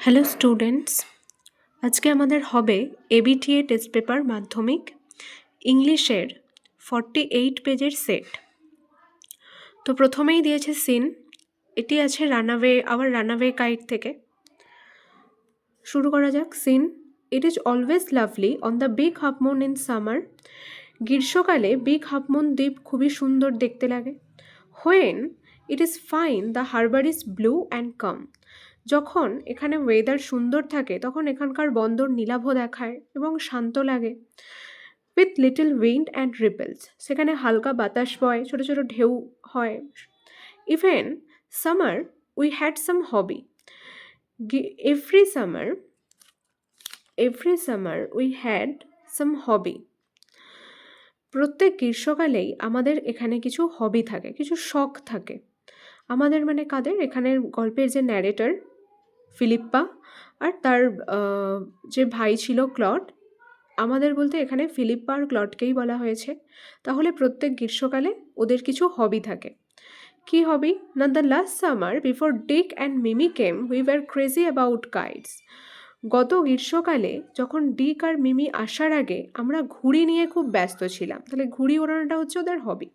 Hello students, আজকে আমাদের হবে এবিটিএ টেস্ট পেপার মাধ্যমিক ইংলিশের 48 পেজের সেট। তো প্রথমেই দিয়েছে সিন, এটি আছে রানাওয়ে কাইট থেকে। শুরু করা যাক। Scene, it is always lovely on the Big half Moon in summer. গ্রীষ্মকালে বিগ হাফ মুন দ্বীপ খুবই সুন্দর দেখতে লাগে। When it is fine the harbour is blue and calm. যখন এখানে ওয়েদার সুন্দর থাকে তখন এখানকার বন্দর নীলাভ দেখায় এবং শান্ত লাগে। With little wind and ripples, সেখানে হালকা বাতাস বয়, ছোটো ছোটো ঢেউ হয়। Even summer we had some hobby. Every summer we had some hobby. প্রত্যেক গ্রীষ্মকালেই আমাদের এখানে কিছু হবি থাকে, কিছু শখ থাকে। আমাদের মানে কাদের? এখানের গল্পের যে ন্যারেটর ফিলিপ্পা আর তার যে ভাই ছিল ক্লড, আমাদের বলতে এখানে ফিলিপ্পা আর ক্লডকেই বলা হয়েছে। তাহলে প্রত্যেক গ্রীষ্মকালে ওদের কিছু হবি থাকে। কি হবি না? The last summer before Dick and Mimi came we were crazy about kites. গত গ্রীষ্মকালে যখন ডিক আর মিমি আসার আগে আমরা ঘুড়ি নিয়ে খুব ব্যস্ত ছিলাম। তাহলে ঘুড়ি ওড়ানোটা হচ্ছে ওদের hobby.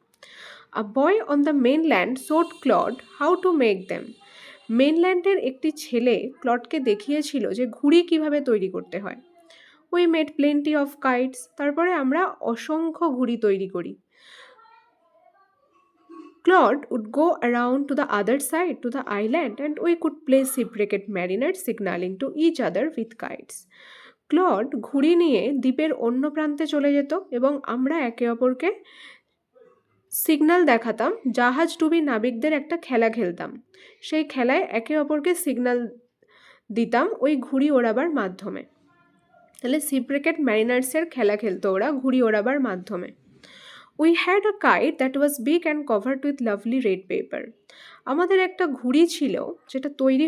A boy on the mainland showed Claude how to make them. মেনল্যান্ডের একটি ছেলে ক্লডকে দেখিয়েছিল যে ঘুড়ি কিভাবে তৈরি করতে হয়। We made plenty of kites. তারপরে আমরা অসংখ্য ঘুড়ি তৈরি করি। Claude would go around to the other side to the island and we could play shipwrecked mariner signalling to each other with kites. Claude ঘুড়ি নিয়ে দ্বীপের অন্য প্রান্তে চলে যেত এবং আমরা একে অপরকে সিগন্যাল দেখাতাম। জাহাজ ডুবি নাবিকদের একটা খেলা খেলতাম। সেই খেলায় একে অপরকে সিগন্যাল দিতাম ওই ঘুড়ি ওড়াবার মাধ্যমে। তাহলে সিপ্রেকেট ম্যারিনার্সের খেলা খেলতো ওরা ঘুড়ি ওড়াবার মাধ্যমে। We had a kite that was big and covered with lovely red paper. আমাদের একটা ঘুড়ি ছিল যেটা তৈরি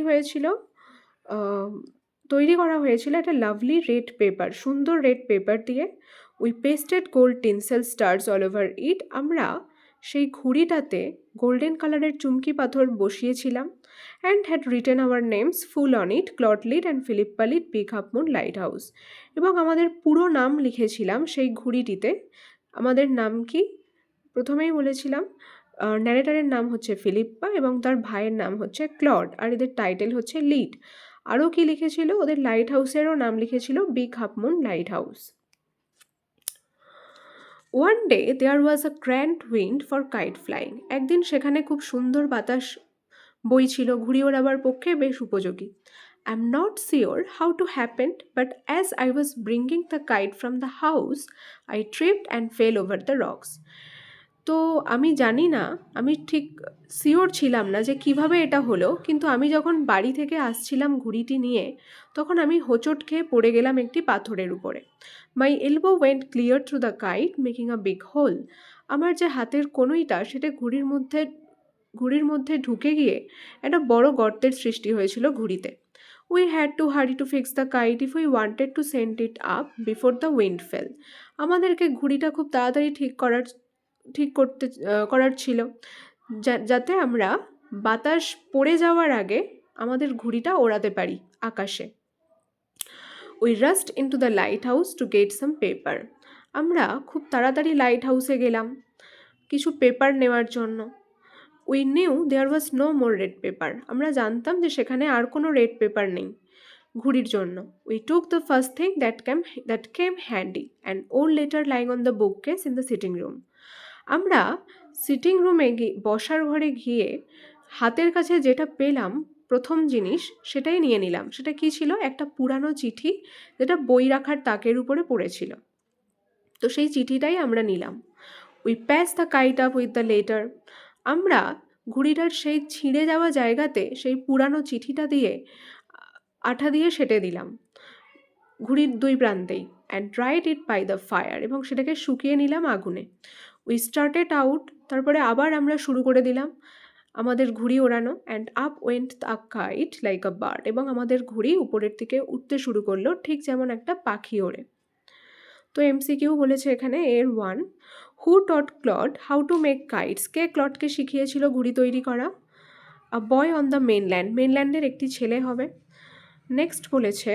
করা হয়েছিল একটা লাভলি রেড পেপার, সুন্দর রেড পেপার দিয়ে। We pasted gold tinsel stars all over it. আমরা সেই ঘুড়িটাতে গোল্ডেন কালারের চুমকি পাথর বসিয়েছিলাম। And had written our names full on it, Claude Lead and Philippa Lead, big half moon light house. এবং আমাদের পুরো নাম লিখেছিলাম সেই ঘুড়িটিতে। আমাদের নাম কি? প্রথমেই বলেছিলাম ন্যারেটারের নাম হচ্ছে ফিলিপ্পা এবং তার ভাইয়ের নাম হচ্ছে ক্লড, আর এদের টাইটেল হচ্ছে লিড। আরও কি লিখেছিল? ওদের লাইট হাউসেরও নাম লিখেছিল big half moon light house. One day there was a grand wind for kite flying. একদিন সেখানে খুব সুন্দর বাতাস বইছিল, ঘুড়ি ওড়াবার পক্ষে বেশ উপযোগী। I am not sure how to happened but as I was bringing the kite from the house I tripped and fail over the rocks. তো আমি জানি না, আমি ঠিক শিওর ছিলাম না যে কিভাবে এটা হলো, কিন্তু আমি যখন বাড়ি থেকে আসছিলাম ঘুড়িটি নিয়ে তখন আমি হোঁচট খেয়ে পড়ে গেলাম একটি পাথরের উপরে। My elbow went clear through the kite making a big hole. আমার যে হাতের কনুইটা সেটা ঘুড়ির মধ্যে ঢুকে গিয়ে একটা বড় গর্তের সৃষ্টি হয়েছিল ঘুড়িতে। We had to hurry to fix the kite if we wanted to send it up before the wind fell. আমাদেরকে ঘুড়িটা খুব তাড়াতাড়ি করার ছিল যাতে আমরা বাতাস পড়ে যাওয়ার আগে আমাদের ঘুড়িটা ওড়াতে পারি আকাশে। We rushed into the light house to get some paper. আমরা খুব তাড়াতাড়ি লাইট হাউসে গেলাম কিছু পেপার নেওয়ার জন্য। We knew there was no more red paper. আমরা জানতাম যে সেখানে আর কোনো রেড পেপার নেই ঘুড়ির জন্য। We took the first thing that came handy and old letter lying on the book case in the sitting room. আমরা সিটিং রুমে বসার ঘরে গিয়ে হাতের কাছে যেটা পেলাম প্রথম জিনিস সেটাই নিয়ে নিলাম। সেটা কি ছিল? একটা পুরানো চিঠি যেটা বই রাখার তাকের উপরে পড়েছিল। তো সেই চিঠিটাই আমরা নিলাম। We pass the kite up with the letter. আমরা ঘুড়িটার সেই ছিঁড়ে যাওয়া জায়গাতে সেই পুরানো চিঠিটা দিয়ে আঠা দিয়ে সেঁটে দিলাম ঘুড়ির দুই প্রান্তেই। And dried it by the fire, এবং সেটাকে শুকিয়ে নিলাম আগুনে। উই স্টার্টেড আউট, তারপরে আবার আমরা শুরু করে দিলাম আমাদের ঘুড়ি ওড়ানো। And up went the kite like a bird, এবং আমাদের ঘুড়ি উপরের দিকে উঠতে শুরু করলো ঠিক যেমন একটা পাখি ওড়ে। তো এমসিকিউ বলেছে এখানে এর 1, who taught Claude how to make kites. কে ক্লডকে শিখিয়েছিল ঘুড়ি তৈরি করা? A boy on the mainland, মেনল্যান্ডের একটি ছেলে হবে। নেক্সট বলেছে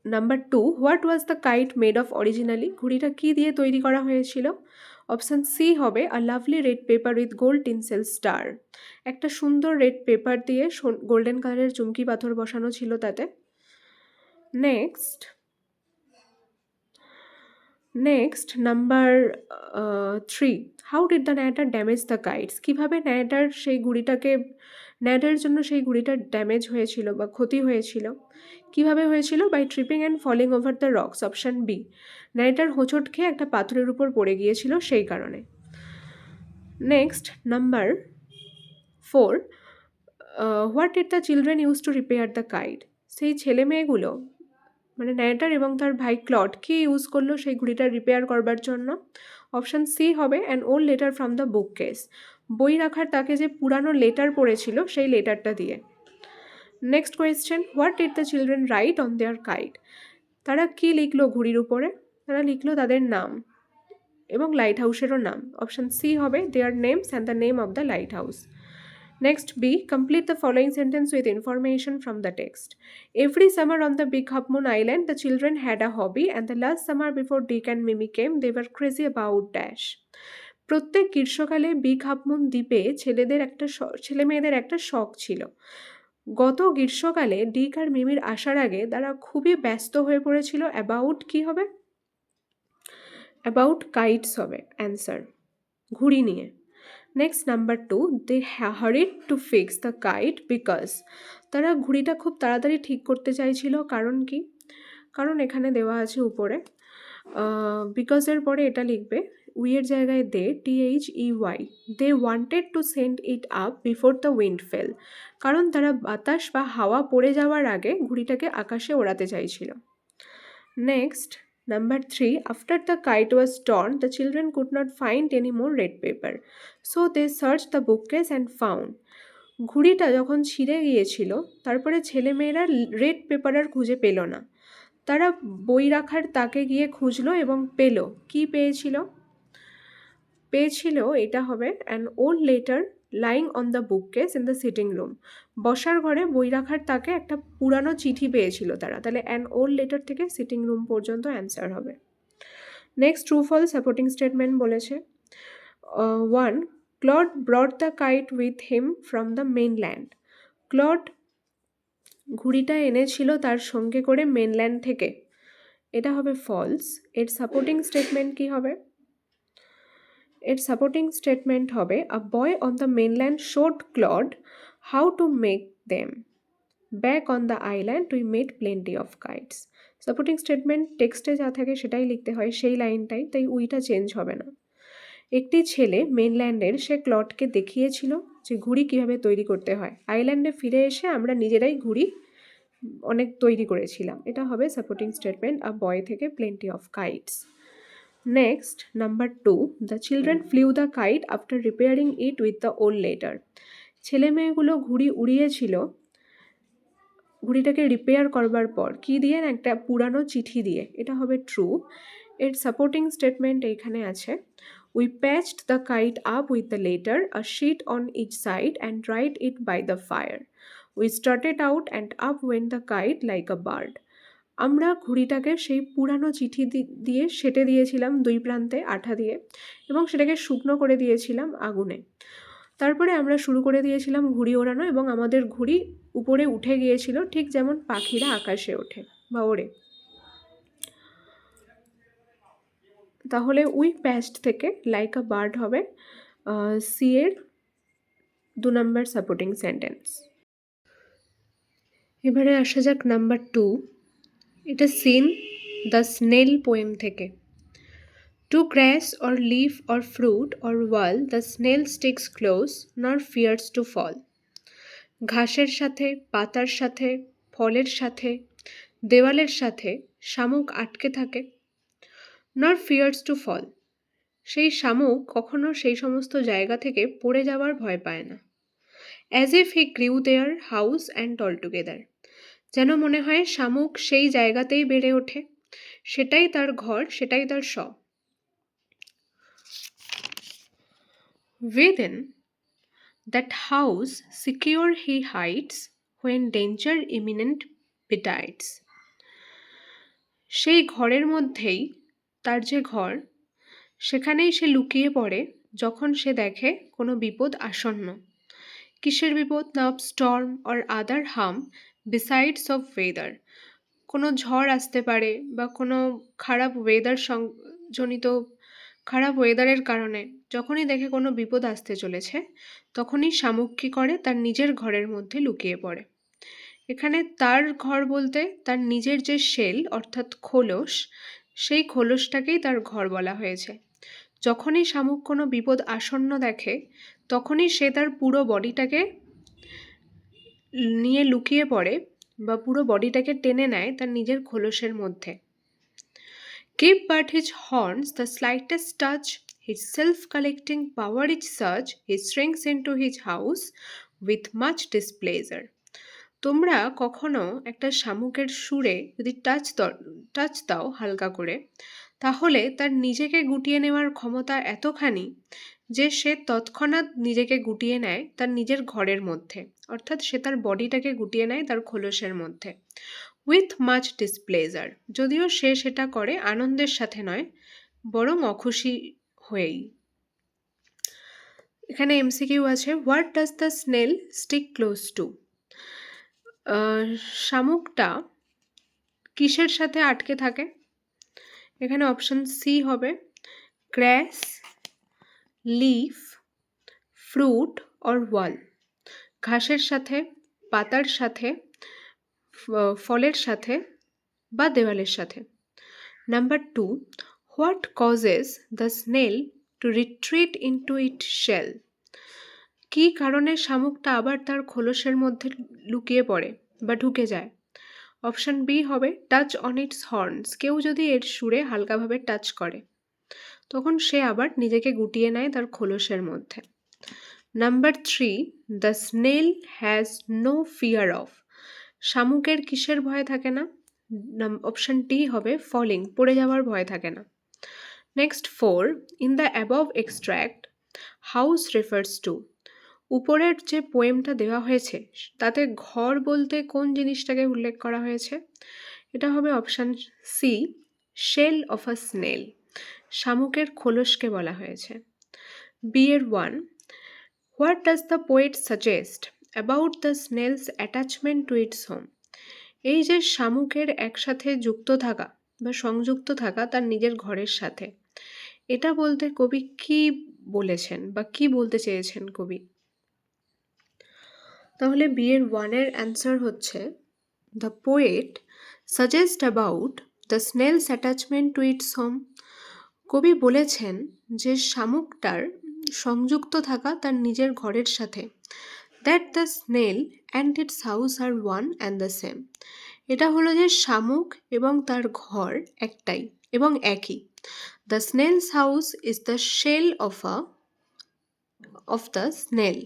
number 2, what was the kite made of originally? ঘুড়িটা কি দিয়ে তৈরি করা হয়েছিল? অপশান সি হবে a lovely red paper with gold tinsel star. একটা সুন্দর রেড পেপার দিয়ে গোল্ডেন কালারের চুমকি পাথর বসানো ছিল তাতে। Next number 3, how did the narrator damage the kites? কীভাবে ন্যাটার জন্য সেই ঘুড়িটা ড্যামেজ হয়েছিল বা ক্ষতি হয়েছিল? কিভাবে হয়েছিল? By tripping and falling over the rocks. Option B, ন্যাটার হোঁচট খেয়ে একটা পাথরের উপর পড়ে গিয়েছিল সেই কারণে। Next number 4, what did the children use to repair the kite? সেই ছেলে মেয়েগুলো মানে ন্যাটার এবং তার ভাই ক্লড কি ইউজ করলো সেই ঘুড়িটা রিপেয়ার করবার জন্য? অপশান সি হবে an old letter from the book case. বই রাখার তাকে যে পুরানো লেটার পড়েছিল সেই লেটারটা দিয়ে। Next question, what did the children right on their kite? তারা কি লিখলো ঘুড়ির উপরে? তারা লিখলো তাদের নাম এবং লাইট হাউসেরও নাম। অপশান সি হবে their names and the name of the light house. Next B, complete the following sentence with information from the text. Every summer on the Big Half Moon Island, the children had a hobby, and the last summer before Dick and Mimi came, they were crazy about dash. প্রত্যেক গ্রীষ্মকালে Big half moon দ্বীপে ছেলে মেয়েদের একটা শখ ছিল। গত গ্রীষ্মকালে ডিক আর মিমির আসার আগে তারা খুবই ব্যস্ত হয়ে পড়েছিল অ্যাবাউট কি হবে? অ্যাবাউট কাইটস হবে অ্যান্সার, ঘুড়ি নিয়ে। Next number 2, they hurried to fix the kite because. তারা ঘুড়িটা খুব তাড়াতাড়ি ঠিক করতে চাইছিল, কারণ কি? কারণ এখানে দেওয়া আছে উপরে বিকজের পরে এটা লিখবে উইয়ের জায়গায় THEY, they wanted to send it up before the wind fell. কারণ তারা বাতাস বা হাওয়া পড়ে যাওয়ার আগে ঘুড়িটাকে আকাশে ওড়াতে চাইছিল। Next number 3, after the kite was torn, the children could not find any more red paper. So they searched the bookcase and found. ঘুড়িটা যখন ছিঁড়ে গিয়েছিল তারপরে ছেলেমেয়েরা রেড পেপার আর খুঁজে পেল না। তারা বই রাখার তাকে গিয়ে খুঁজলো এবং পেল। কি পেয়েছিল? এটা হবে an old letter lying on the bookcase in the sitting room. বসার ঘরে বই রাখার তাকে একটা পুরানো চিঠি পেয়েছিল তারা। তাহলে অ্যান ওল্ড লেটার থেকে সিটিং রুম পর্যন্ত অ্যান্সার হবে। Next true false supporting statement বলেছে 1, Claude brought the kite with him from the mainland. Claude ঘুড়িটা এনেছিল তার সঙ্গে করে মেনল্যান্ড থেকে। এটা হবে ফলস। এর সাপোর্টিং স্টেটমেন্ট কি হবে? এর সাপোর্টিং স্টেটমেন্ট হবে a boy on the mainland showed Claude how to make them. Back on the island we made plenty of kites. Supporting statement টেক্সটে যা থাকে সেটাই লিখতে হয়, সেই লাইনটাই, তাই উইটা চেঞ্জ হবে না। একটি ছেলে মেনল্যান্ডের সে ক্লডকে দেখিয়েছিল যে ঘুড়ি কীভাবে তৈরি করতে হয়। আইল্যান্ডে ফিরে এসে আমরা নিজেরাই ঘুড়ি অনেক তৈরি করেছিলাম। এটা হবে সাপোর্টিং স্টেটমেন্ট আ বয় থেকে plenty of kites. Next number 2, the children flew the kite after repairing it with the old letter. ছেলে মেয়েগুলো ঘুড়ি উড়িয়েছিল ঘুড়িটাকে রিপেয়ার করবার পর। কি দিয়ে? একটা পুরানো চিঠি দিয়ে। এটা হবে ট্রু। এর সাপোর্টিং স্টেটমেন্ট এইখানে আছে we patched the kite up with the letter a sheet on each side and dried it by the fire. We started out and up went the kite like a bird. আমরা ঘুড়িটাকে সেই পুরানো চিঠি দিয়ে সেটে দিয়েছিলাম দুই প্রান্তে আঠা দিয়ে, এবং সেটাকে শুকনো করে দিয়েছিলাম আগুনে। তারপরে আমরা শুরু করে দিয়েছিলাম ঘুড়ি ওড়ানো, এবং আমাদের ঘুড়ি উপরে উঠে গিয়েছিল ঠিক যেমন পাখিরা আকাশে ওঠে বা ওড়ে। তাহলে উই প্যাচড থেকে লাইক আ বার্ড হবে সি এর 2 নম্বর সাপোর্টিং সেন্টেন্স। এবারে আসা যাক নাম্বার 2, এটা সিন দ্য স্নেল পোয়েম থেকে। To grass or leaf or fruit or wall the snail sticks close nor fears to fall. ঘাসের সাথে, পাতার সাথে, ফলের সাথে, দেওয়ালের সাথে শামুক আটকে থাকে। nor fears to fall, সেই শামুক কখনো সেই সমস্ত জায়গা থেকে পড়ে যাওয়ার ভয় পায় না। as if he grew their house and all together, যেন মনে হয় শামুক সেই জায়গাতেই বেড়ে ওঠে, সেটাই তার ঘর, সেটাই তার সব। Within that house secure he hides, when danger imminent betides. সেই ঘরের মধ্যেই, তার যে ঘর, সেখানেই সে লুকিয়ে পড়ে যখন সে দেখে কোনো বিপদ আসন্ন। কিসের বিপদ? না of Sturm or other harm besides of weather. কোনো ঝড় আসতে পারে বা কোনো খারাপ জনিত খারাপ ওয়েদারের কারণে যখনই দেখে কোনো বিপদ আসতে চলেছে, তখনই শামুক কী করে? তার নিজের ঘরের মধ্যে লুকিয়ে পড়ে। এখানে তার ঘর বলতে তার নিজের যে শেল অর্থাৎ খোলস, সেই খোলসটাকেই তার ঘর বলা হয়েছে। যখনই শামুক কোনো বিপদ আসন্ন দেখে, তখনই সে তার পুরো বডিটাকে নিয়ে লুকিয়ে পড়ে বা পুরো বডিটাকে টেনে নেয় তার নিজের খোলসের মধ্যে। Give but his horns the slightest touch, his self-collecting power is such, he shrinks into his house with much displeasure. তোমরা কখনো একটা শামুকের সুরে যদি টাচ দাও হালকা করে, তাহলে তার নিজেকে গুটিয়ে নেওয়ার ক্ষমতা এতখানি যে সে তৎক্ষণাৎ নিজেকে গুটিয়ে নেয় তার নিজের ঘরের মধ্যে, অর্থাৎ সে তার বডিটাকে গুটিয়ে নেয় তার খোলসের মধ্যে। উইথ মাচ ডিসপ্লেজার, যদিও সে সেটা করে আনন্দের সাথে নয়, বরং অখুশি হয়েই। এখানে এমসিকিউ আছে, what does the snail stick close to? শামুকটা কিসের সাথে আটকে থাকে? এখানে অপশন সি হবে grass, leaf, fruit or wall. ঘাসের সাথে, পাতার সাথে, ফলের সাথে বা দেওয়ালের সাথে। Number 2, what causes the snail to retreat into it shell? কী কারণে শামুকটা আবার তার খোলসের মধ্যে লুকিয়ে পড়ে বা ঢুকে যায়? অপশন বি হবে টাচ অন ইটস হর্নস। কেউ যদি এর সুরে হালকাভাবে টাচ করে, তখন সে আবার নিজেকে গুটিয়ে নেয় তার খোলসের মধ্যে। Number 3, the snail has no fear of. শামুকের কিসের ভয় থাকে না? অপশন ডি হবে ফলিং, পড়ে যাওয়ার ভয় থাকে না। Next 4, in the above extract house refers two. উপরের যে পোয়েমটা দেওয়া হয়েছে তাতে ঘর বলতে কোন জিনিসটাকে উল্লেখ করা হয়েছে? এটা হবে option C, shell of a snail. শামুকের খোলসকে বলা হয়েছে। বি এর 1, what does the poet suggest about the snail's attachment to its home? এই যে শামুকের একসাথে যুক্ত থাকা বা সংযুক্ত থাকা তার নিজের ঘরের সাথে, এটা বলতে কবি কি বলেছেন বা কি বলতে চেয়েছেন কবি? তাহলে বি এর 1 এর অ্যান্সার হচ্ছে the poet suggest about the snail's attachment to its home. কবি বলেছেন যে শামুকটার সংযুক্ত থাকা তার নিজের ঘরের সাথে, that the snail and its house are one and the same. এটা হলো যে শামুক এবং তার ঘর একটাই এবং একই। The snail's house is the shell of the snail.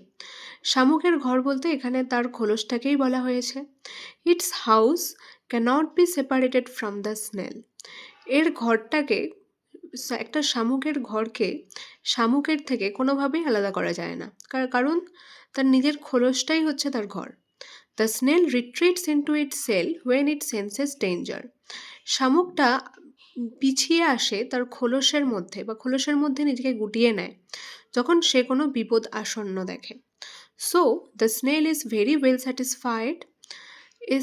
শামুকের ঘর বলতে এখানে তার খোলসটাকেই বলা হয়েছে। Its house cannot be separated from the snail. এর ঘরটাকে, একটা শামুকের ঘরকে শামুকের থেকে কোনোভাবেই আলাদা করা যায় না, কারণ তার নিজের খোলসটাই হচ্ছে তার ঘর। The snail retreats into its shell when it senses danger. শামুকটা পিছিয়ে আসে তার খোলসের মধ্যে বা খোলসের মধ্যে নিজেকে গুটিয়ে নেয় যখন সে কোনো বিপদ আসন্ন দেখে। So the snail is very well satisfied,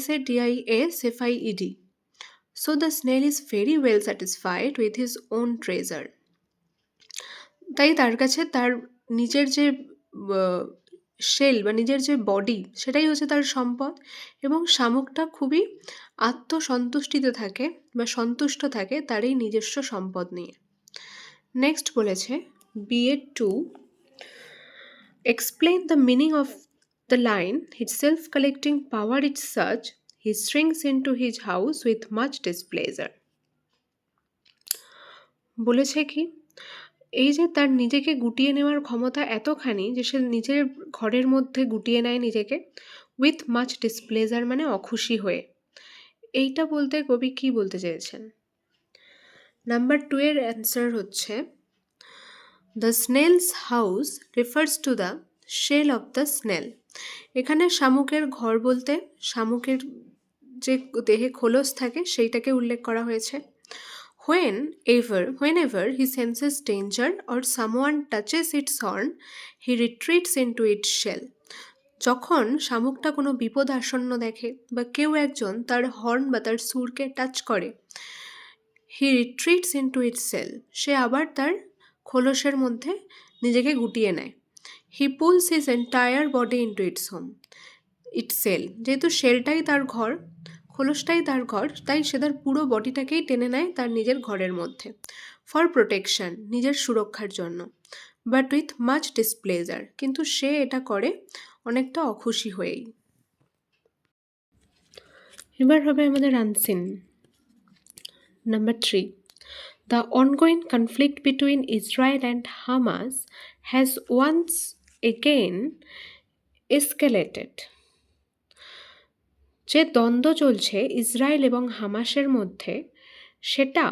SATISFIED. So the snail is very well satisfied with his own treasure. তাই তার কাছে তার নিজের যে শেল বা নিজের যে বডি, সেটাই হচ্ছে তার সম্পদ, এবং শামুকটা খুবই আত্মসন্তুষ্টিতে থাকে বা সন্তুষ্ট থাকে তার এই নিজস্ব সম্পদ নিয়ে। নেক্সট বলেছে BA 2, explain the meaning of the line, his self-collecting power is such, he shrinks into his house with much displeasure. বলেছে কি, এই যে তার নিজেকে গুটিয়ে নেওয়ার ক্ষমতা এতখানি যে সে নিজের ঘরের মধ্যে গুটিয়ে নেয় নিজেকে, উইথ মাচ ডিসপ্লেজার মানে অখুশি হয়ে। এইটা বলতে কবি কি বলতে চেয়েছেন? নাম্বার 2 এর অ্যান্সার হচ্ছে the snail's house refers to the shell of the snail. এখানে শামুকের ঘর বলতে শামুকের যে দেহে খোলস থাকে সেইটাকে উল্লেখ করা হয়েছে। Whenever he senses danger or someone touches its horn, he retreats into its shell. যখন শামুকটা কোনো বিপদ আসন্ন দেখে বা কেউ একজন তার হর্ন বা তার সুরকে টাচ করে, he retreats into its shell, সে আবার তার খোলসের মধ্যে নিজেকে গুটিয়ে নেয়। He pulls his entire body into its shell, যেহেতু শেলটাই তার ঘর, খোলসটাই তার ঘর, তাই সে তার পুরো বডিটাকেই টেনে নেয় তার নিজের ঘরের মধ্যে। ফর প্রোটেকশন, নিজের সুরক্ষার জন্য। বাট উইথ মাচ ডিসপ্লেজার, কিন্তু সে এটা করে অনেকটা অখুশি হয়েই। এবার হবে আমাদের unseen. Number 3, the ongoing conflict between Israel and Hamas has once again escalated. যে দ্বন্দ্ব চলছে ইসরায়েল এবং হামাসের মধ্যে, সেটা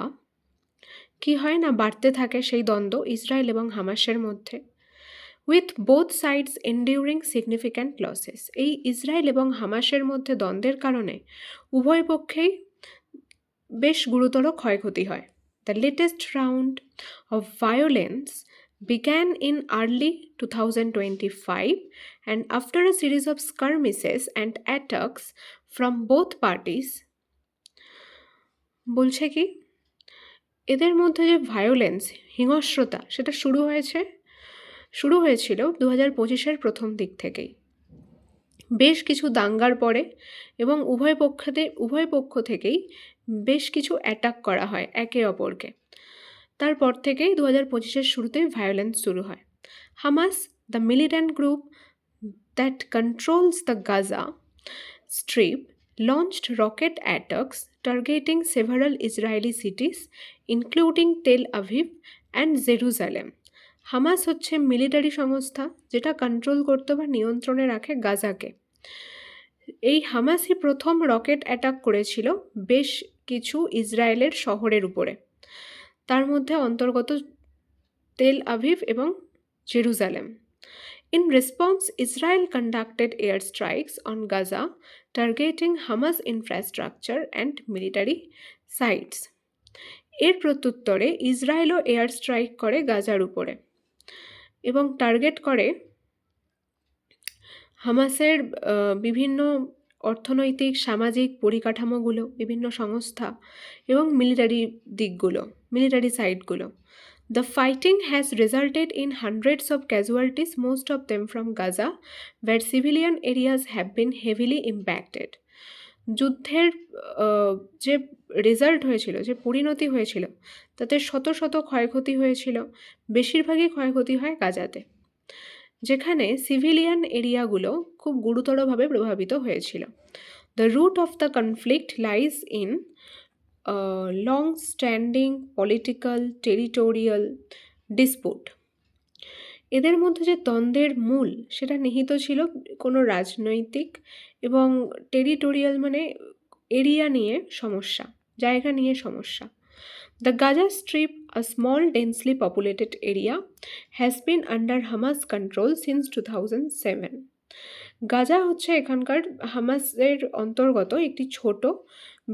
কি হয় না বাড়তে থাকে সেই দ্বন্দ্ব ইসরায়েল এবং হামাসের মধ্যে। With both sides enduring significant losses. এই ইসরায়েল এবং হামাসের মধ্যে দ্বন্দ্বের কারণে উভয় পক্ষেই বেশ গুরুতর ক্ষয়ক্ষতি হয়। The latest round of violence began in early 2025 and after a series of skirmishes and attacks from both parties, বলছে কি এদের মধ্যে যে ভায়োলেন্স, হিংস্রতা, সেটা শুরু হয়েছিল 2025-এর প্রথম দিক থেকেই, বেশ কিছু দাঙ্গার পরে, এবং উভয় পক্ষ থেকেই বেশ কিছু অ্যাটাক করা হয় একে অপরকে। তারপর থেকেই 2025-এর শুরুতেই ভায়োলেন্স শুরু হয়। Hamas, the militant group that controls the Gaza strip, launched rocket attacks targeting several Israeli cities, including Tel Aviv and Jerusalem. Hamas হচ্ছে মিলিটারি সংস্থা যেটা কন্ট্রোল করতে বা নিয়ন্ত্রণে রাখে গাজাকে। এই হামাসই প্রথম রকেট অ্যাটাক করেছিল বেশ কিছু ইসরায়েলের শহরের উপরে, তার মধ্যে অন্তর্গত তেল আভিভ এবং Jerusalem. In response, Israel conducted airstrikes on Gaza, targeting Hamas infrastructure and military sites. এর প্রত্যুত্তরে ইসরায়েলও এয়ার স্ট্রাইক করে গাজার উপরে এবং টার্গেট করে হামাসের বিভিন্ন অর্থনৈতিক, সামাজিক পরিকাঠামোগুলো, বিভিন্ন সংস্থা এবং military সাইটগুলো। The fighting has resulted in hundreds of casualties, most of them from Gaza, where civilian areas have been heavily impacted. যুদ্ধের যে রেজাল্ট হয়েছিল, যে পরিণতি হয়েছিল, তাতে শত শত ক্ষয়ক্ষতি হয়েছিল। বেশিরভাগই ক্ষয়ক্ষতি হয় গাজাতে, যেখানে সিভিলিয়ান এরিয়াগুলো খুব গুরুতরভাবে প্রভাবিত হয়েছিল। The root of the conflict lies in long standing political territorial dispute. এদের মধ্যে যে দ্বন্দ্বের মূল, সেটা নিহিত ছিল কোনো রাজনৈতিক এবং টেরিটোরিয়াল মানে এরিয়া নিয়ে সমস্যা, জায়গা নিয়ে সমস্যা। The Gaza Strip, a small densely populated area, has been under Hamas control since 2007. Gaza হচ্ছে এখানকার হামাসের অন্তর্গত একটি ছোট,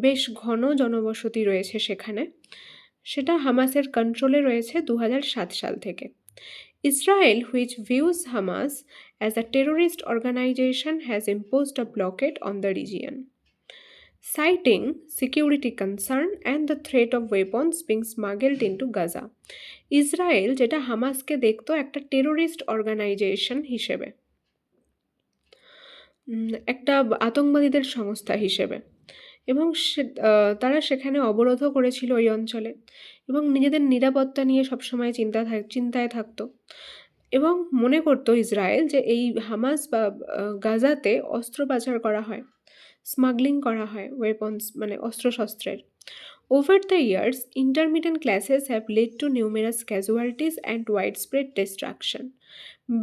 বেশ ঘন জনবসতি রয়েছে সেখানে, সেটা হামাসের কন্ট্রোলে রয়েছে 2007 সাল থেকে। Israel, which views Hamas as a terrorist organization, has imposed a blockade on the region, citing security concern and the threat of weapons being smuggled into Gaza. Israel যেটা হামাসকে দেখতো একটা টেরোরিস্ট অর্গানাইজেশন হিসেবে, একটা আতঙ্কবাদীদের সংস্থা হিসেবে, এবং তারা সেখানে অবরোধও করেছিল ওই অঞ্চলে, এবং নিজেদের নিরাপত্তা নিয়ে সবসময় চিন্তায় থাকতো, এবং মনে করতো ইসরায়েল যে এই হামাস বা গাজাতে অস্ত্র পাচার করা হয়, স্মাগলিং করা হয় ওয়েপন্স মানে অস্ত্রশস্ত্রের। Over the years, intermittent clashes have led to numerous casualties and widespread destruction.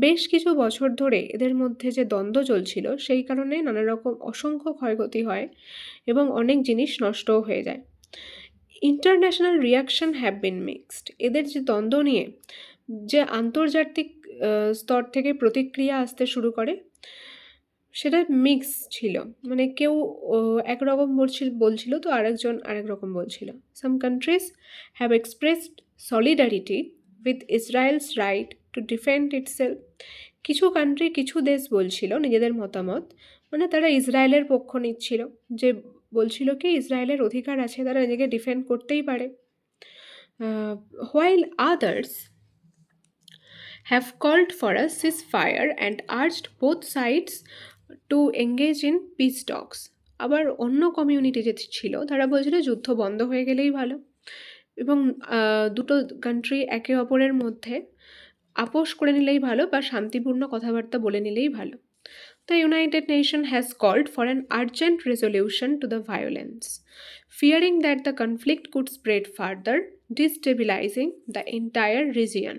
বেশ কিছু বছর ধরে এদের মধ্যে যে দ্বন্দ্ব চলছিল, সেই কারণে নানা রকম অসংখ্য ক্ষয়ক্ষতি হয় এবং অনেক জিনিস নষ্টও হয়ে যায়। International reaction have been mixed. এদের যে দ্বন্দ্ব নিয়ে যে আন্তর্জাতিক স্তর থেকে প্রতিক্রিয়া আসতে শুরু করে, সেটা মিক্স ছিল, মানে কেউ একরকম বলছিল তো আরেকজন আরেক রকম বলছিল। Some countries have expressed solidarity with Israel's right to defend itself. কিছু কান্ট্রি, কিছু দেশ বলছিল নিজেদের মতামত, মানে তারা ইসরায়েলের পক্ষ নিচ্ছিল, যে বলছিল কি ইসরায়েলের অধিকার আছে, তারা নিজেকে ডিফেন্ড করতেই পারে। While others have called for a ceasefire and urged both sides to engage in peace talks. আবার অন্য কমিউনিটি যে ছিল তারা বলছিল যুদ্ধ বন্ধ হয়ে গেলেই ভালো, এবং দুটো কান্ট্রি একে অপরের মধ্যে আপোষ করে নিলেই ভালো, বা শান্তিপূর্ণ কথাবার্তা বলে নিলেই ভালো। The United Nations has called for an urgent resolution to the violence, fearing that the conflict could spread further, destabilizing the entire region.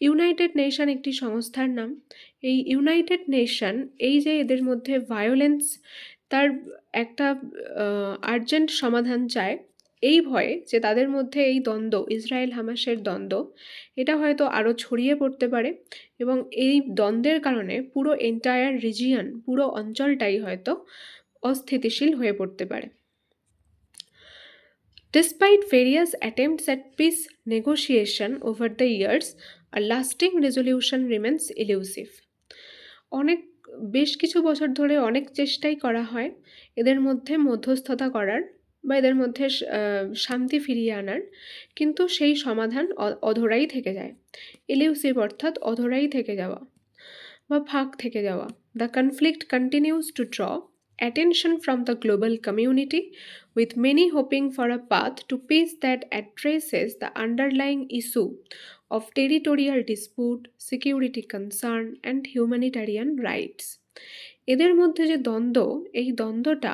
United nation একটি সংস্থার নাম। এই ইউনাইটেড নেশন এই যে এদের মধ্যে ভায়োলেন্স, তার একটা আর্জেন্ট সমাধান চায়, এই ভয়ে যে তাদের মধ্যে এই দ্বন্দ্ব, ইসরায়েল হামাসের দ্বন্দ্ব, এটা হয়তো আরও ছড়িয়ে পড়তে পারে, এবং এই দ্বন্দ্বের কারণে পুরো এন্টায়ার রিজিয়ন, পুরো অঞ্চলটাই হয়তো অস্থিতিশীল হয়ে পড়তে পারে। Despite various attempts at peace negotiation over the years, a lasting resolution remains elusive. বেশ কিছু বছর ধরে অনেক চেষ্টাই করা হয় এদের মধ্যে মধ্যস্থতা করার বা এদের মধ্যে শান্তি ফিরিয়ে আনার, কিন্তু সেই সমাধান অধরাই থেকে যায়। ইলিউসিভ অর্থাৎ অধরাই থেকে যাওয়া বা ফাঁক থেকে যাওয়া। The conflict continues to draw attention from the global community, with many hoping for a path to peace that addresses the underlying issue of territorial dispute, security concern, and humanitarian rights. এদের মধ্যে যে দ্বন্দ্ব, এই দ্বন্দ্বটা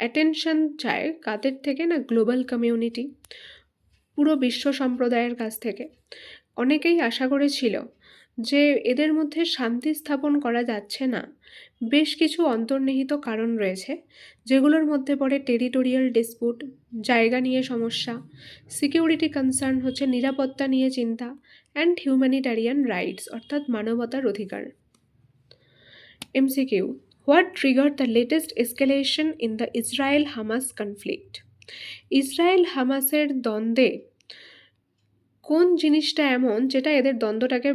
attention চায় কাদের থেকে না? Global community, পুরো বিশ্ব সম্প্রদায়ের কাছ থেকে। অনেকেই আশা করেছিল যে এদের মধ্যে শান্তি স্থাপন করা যাচ্ছে না, বেশ কিছু অন্তর্নিহিত কারণ রয়েছে, যেগুলোর মধ্যে পড়ে টেরিটোরিয়াল ডিসপুট, জায়গা নিয়ে সমস্যা, সিকিউরিটি কনসার্ন হচ্ছে নিরাপত্তা নিয়ে চিন্তা, অ্যান্ড হিউম্যানিটারিয়ান রাইটস অর্থাৎ মানবতার অধিকার। MCQ: What triggered the latest escalation in the Israel-Hamas conflict? Israel হামাসের দ্বন্দ্বে কোন জিনিসটা এমন যেটা এদের দ্বন্দ্বটাকে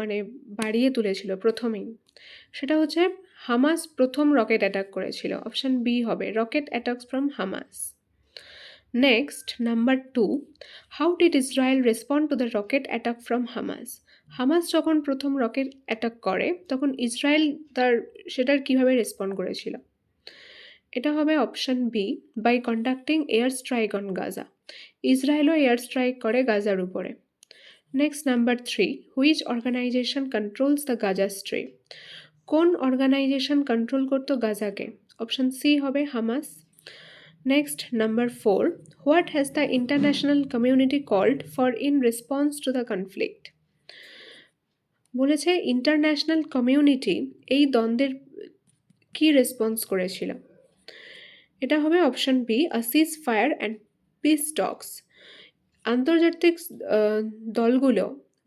মানে বাড়িয়ে তুলেছিল প্রথমেই? সেটা হচ্ছে হামাস প্রথম রকেট অ্যাটাক করেছিল। অপশান বি হবে, rocket attacks from Hamas. Next, number 2, how did Israel respond to the rocket attack from Hamas? Hamas যখন প্রথম রকেট অ্যাটাক করে তখন ইসরায়েল সেটার কিভাবে রেসপন্ড করেছিল? এটা হবে option B, by conducting air strike on Gaza. ইসরায়েলও এয়ার স্ট্রাইক করে গাজার উপরে। Next, number 3, which organisation controls the Gaza Strip? কোন অর্গানাইজেশন কন্ট্রোল করতো গাজাকে? অপশান সি হবে, Hamas. Next, number 4, what has the international community called for in response to the conflict? বলেছে international community এই দ্বন্দ্বের কি রেসপন্স করেছিল? এটা হবে option B, a ceasefire and peace talks. আন্তর্জাতিক দলগুলো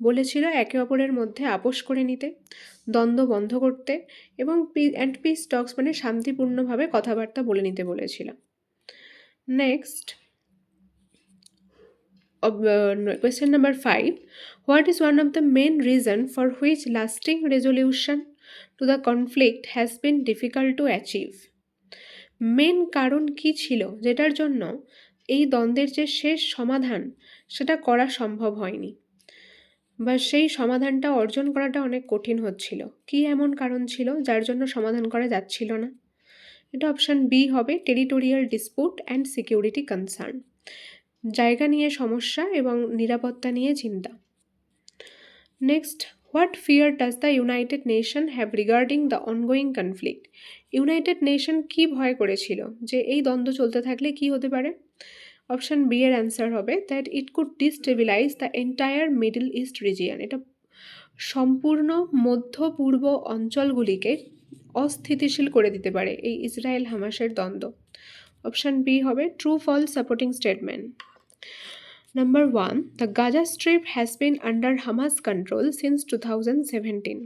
বলেছিল একে অপরের মধ্যে আপোষ করে নিতে, দ্বন্দ্ব বন্ধ করতে, এবং পিস টক্স মানে শান্তিপূর্ণভাবে কথাবার্তা বলে নিতে বলেছিল। Next, question number 5, what is one of the main reason for which lasting resolution to the conflict has been difficult to achieve? Main কারণ কি ছিল যেটার জন্য এই দ্বন্দ্বের যে শেষ সমাধান সেটা করা সম্ভব হয়নি, বা সেই সমাধানটা অর্জন করাটা অনেক কঠিন হচ্ছিল? কি এমন কারণ ছিল যার জন্য সমাধান করা যাচ্ছিল না? এটা অপশান বি হবে, territorial dispute and security concern, জায়গা নিয়ে সমস্যা এবং নিরাপত্তা নিয়ে চিন্তা। Next, what fear does the United nation have regarding the ongoing conflict? United nation কি ভয় করেছিল যে এই দ্বন্দ্ব চলতে থাকলে কি হতে পারে? অপশান বি এর অ্যান্সার হবে that it could destabilise the entire Middle East region. এটা সম্পূর্ণ মধ্য পূর্ব অঞ্চলগুলিকে অস্থিতিশীল করে দিতে পারে এই ইসরায়েল হামাসের দ্বন্দ্ব। অপশান বি হবে true false supporting statement. Number 1, the Gaza Strip has been under Hamas control since 2017.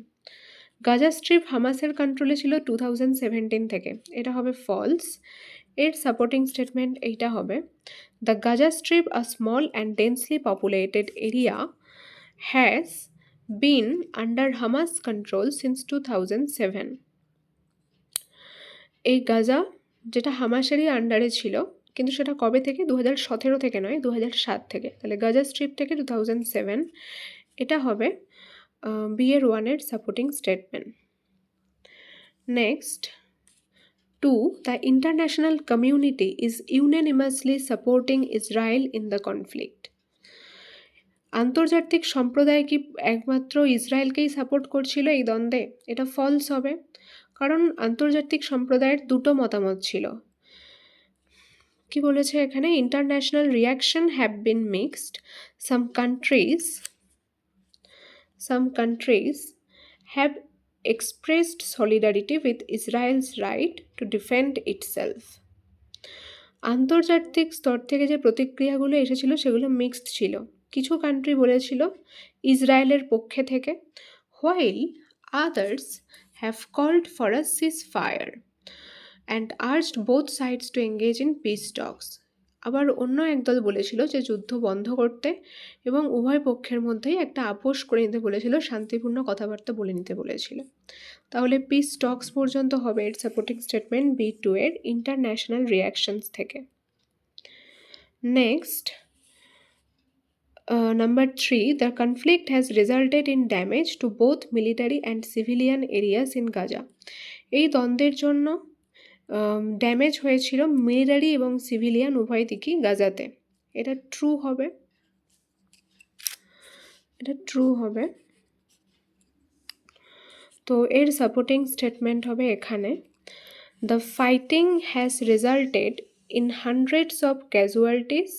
Gaza strip হামাসের কন্ট্রোলে ছিল 2017 থেকে, এটা হবে ফলস। এর সাপোর্টিং স্টেটমেন্ট এইটা হবে, the Gaza strip a small and densely populated area has been under Hamas control since 2007। এই গাজা যেটা হামাসেরই আন্ডারে ছিল, কিন্তু সেটা কবে থেকে, 2017 থেকে নয়, 2007 থেকে। তাহলে গাজা স্ট্রিপ থেকে 2007, এটা হবে বিয়ের ওয়ানের supporting statement. Next 2, the international community is unanimously supporting Israel in the conflict. আন্তর্জাতিক সম্প্রদায় কি একমাত্র ইসরায়েলকেই সাপোর্ট করছিল এই দ্বন্দ্বে? এটা ফলস হবে, কারণ আন্তর্জাতিক সম্প্রদায়ের দুটো মতামত ছিল। কি বলেছে এখানে, international reaction have been mixed, some countries have expressed solidarity with Israel's right to defend itself. আন্তর্জাতিক স্তর থেকে যে প্রতিক্রিয়াগুলো এসেছিল সেগুলো মিক্সড ছিল। কিছু কান্ট্রি বলেছিল ইসরায়েলের পক্ষে থেকে, while others have called for a ceasefire and urged both sides to engage in peace talks. আবার অন্য একদল বলেছিল যে যুদ্ধ বন্ধ করতে এবং উভয় পক্ষের মধ্যেই একটা আপোষ করে নিতে বলেছিল, শান্তিপূর্ণ কথাবার্তা বলে নিতে বলেছিল। তাহলে পিস টক্স পর্যন্ত হবে এর সাপোর্টিং স্টেটমেন্ট B2 এর ইন্টারন্যাশনাল রিয়াকশনস থেকে। Next number 3, the conflict has resulted in damage to both military and civilian areas in Gaza. এই দ্বন্দ্বের জন্য ড্যামেজ হয়েছিল মিলিটারি এবং সিভিলিয়ান উভয় দিকই গাজাতে। এটা ট্রু হবে। তো এর সাপোর্টিং স্টেটমেন্ট হবে এখানে, the fighting has resulted in hundreds of casualties,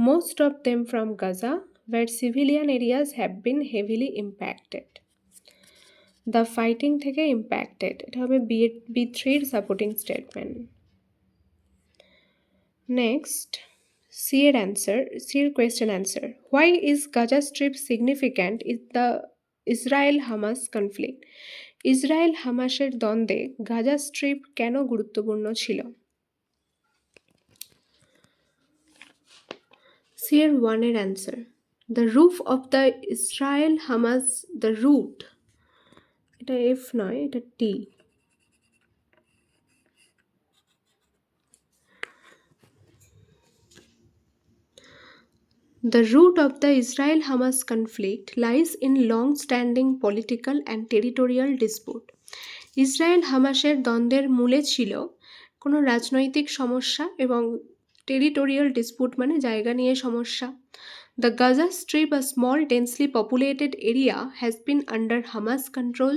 most of them from Gaza, where civilian areas have been heavily impacted. The fighting থেকে ইম্প্যাক্টেড, এটা হবে B3 supporting statement. Next C এর question answer, why is Gaza Strip significant is the Israel Hamas conflict? Israel হামাসের দ্বন্দ্বে Gaza strip কেন গুরুত্বপূর্ণ ছিল? C এর 1 এর answer, the roof of the Israel Hamas, the root, এটা F নয়, এটা T। The root of the Israel-Hamas conflict lies in long-standing political and territorial dispute. Israel হামাসের দ্বন্দ্বের মূলে ছিল কোনো রাজনৈতিক সমস্যা এবং টেরিটোরিয়াল ডিসপুট মানে জায়গা নিয়ে সমস্যা। The Gaza Strip, a small densely populated area, has been under Hamas control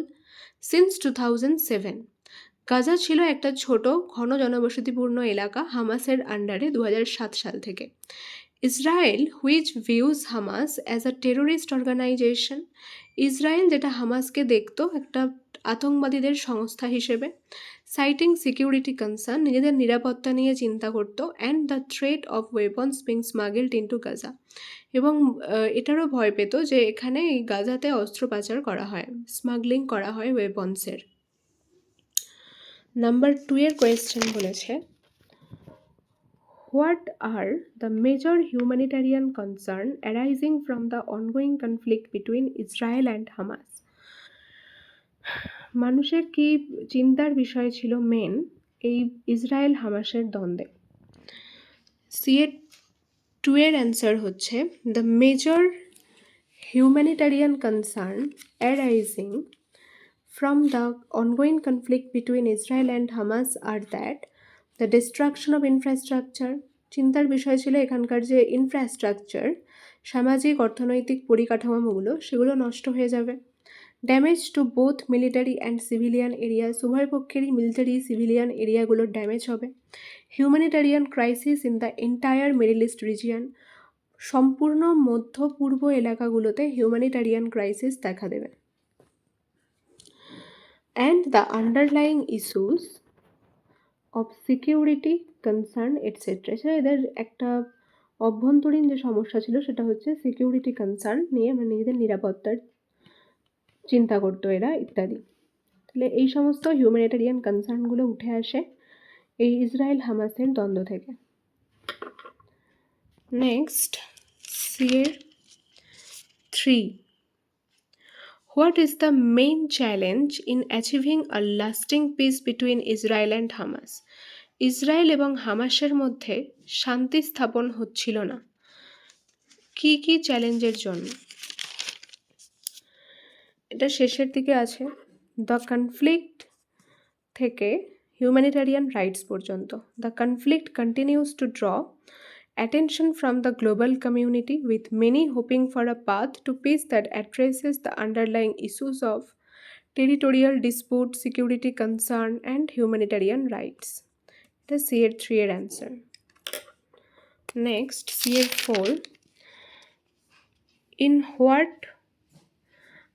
since 2007. Gaza ছিল একটা ছোট ঘন জনবসতিপূর্ণ এলাকা হামাসের আন্ডারে 2007 সাল থেকে। Israel which views Hamas as a terrorist organization, Israel যেটা হামাসকে দেখতো একটা আতঙ্কবাদীদের সংস্থা হিসেবে, সাইটিং সিকিউরিটি কনসার্ন, নিজেদের নিরাপত্তা নিয়ে চিন্তা করতো, and the threat of weapons being smuggled into Gaza, এবং এটারও ভয় পেত যে এখানে এই গাজাতে অস্ত্র পাচার করা হয়, স্মাগলিং করা হয় ওয়েপন্সের। নাম্বার 2 এর কোয়েশ্চেন বলেছে, what are the major humanitarian concerns arising from the ongoing conflict between Israel and Hamas? মানুষের কি চিন্তার বিষয় ছিল মেন এই ইসরায়েল হামাসের দ্বন্দ্বে? সি এর 2 এর অ্যান্সার হচ্ছে, the major humanitarian concern arising from the ongoing conflict between Israel and Hamas are that the destruction of infrastructure, চিন্তার বিষয় ছিল এখানকার যে ইনফ্রাস্ট্রাকচার, সামাজিক অর্থনৈতিক পরিকাঠামোগুলো সেগুলো নষ্ট হয়ে যাবে, damage to both military and civilian areas, উভয় পক্ষেরই মিলিটারি সিভিলিয়ান এরিয়াগুলোর ড্যামেজ হবে, humanitarian crisis in the entire Middle East region, সম্পূর্ণ মধ্য পূর্ব এলাকাগুলোতে হিউম্যানিটারিয়ান ক্রাইসিস দেখা দেবে, and the underlying issues of security, concern, etc. এদের একটা অভ্যন্তরীণ যে সমস্যা ছিল সেটা হচ্ছে সিকিউরিটি কনসার্ন নিয়ে, মানে নিজেদের নিরাপত্তার চিন্তা করতো এরা ইত্যাদি। তাহলে এই সমস্ত হিউম্যানিটেরিয়ান কনসার্নগুলো উঠে আসে এই ইসরায়েল হামাসের দ্বন্দ্ব থেকে। Next সিএর 3. What is the main challenge in achieving a lasting peace between Israel and Hamas? Israel এবং হামাসের মধ্যে শান্তি স্থাপন হচ্ছিল না, কি কি চ্যালেঞ্জের জন্য? এটা শেষের দিকে আছে, দ্য কনফ্লিক্ট থেকে হিউম্যানিটেরিয়ান রাইটস পর্যন্ত। The conflict continues to draw attention from the global community, with many hoping for a path to peace that addresses the underlying issues of territorial dispute, security concern, and humanitarian rights. The CR 3 এর answer. Next, CR 4. In what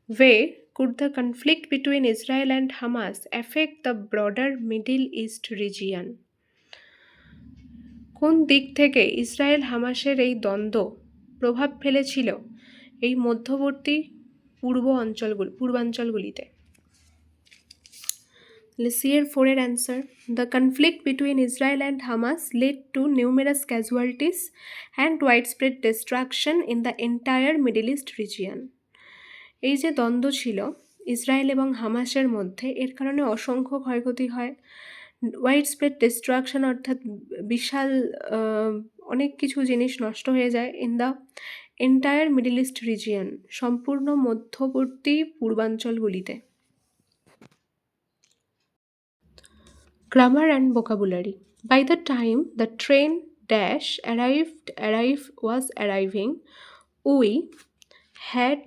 way could the conflict between Israel and Hamas affect the broader Middle East region? কোন দিক থেকে Israel হামাসের এই দ্বন্দ্ব প্রভাব ফেলেছিল এই মধ্যবর্তী পূর্বাঞ্চলগুলিতে? সিএর 4 এর answer, the conflict between Israel and Hamas led to numerous casualties and widespread destruction in the entire Middle East region. এই যে দ্বন্দ্ব ছিল ইসরায়েল এবং হামাসের মধ্যে, এর কারণে অসংখ্য ক্ষয়ক্ষতি হয়। ওয়াইডস্প্রেড ডিস্ট্রাকশন অর্থাৎ বিশাল অনেক কিছু জিনিস নষ্ট হয়ে যায় in the entire Middle East region, সম্পূর্ণ মধ্যবর্তী পূর্বাঞ্চলগুলিতে। Grammar and vocabulary. By the time the train dash was arriving, we had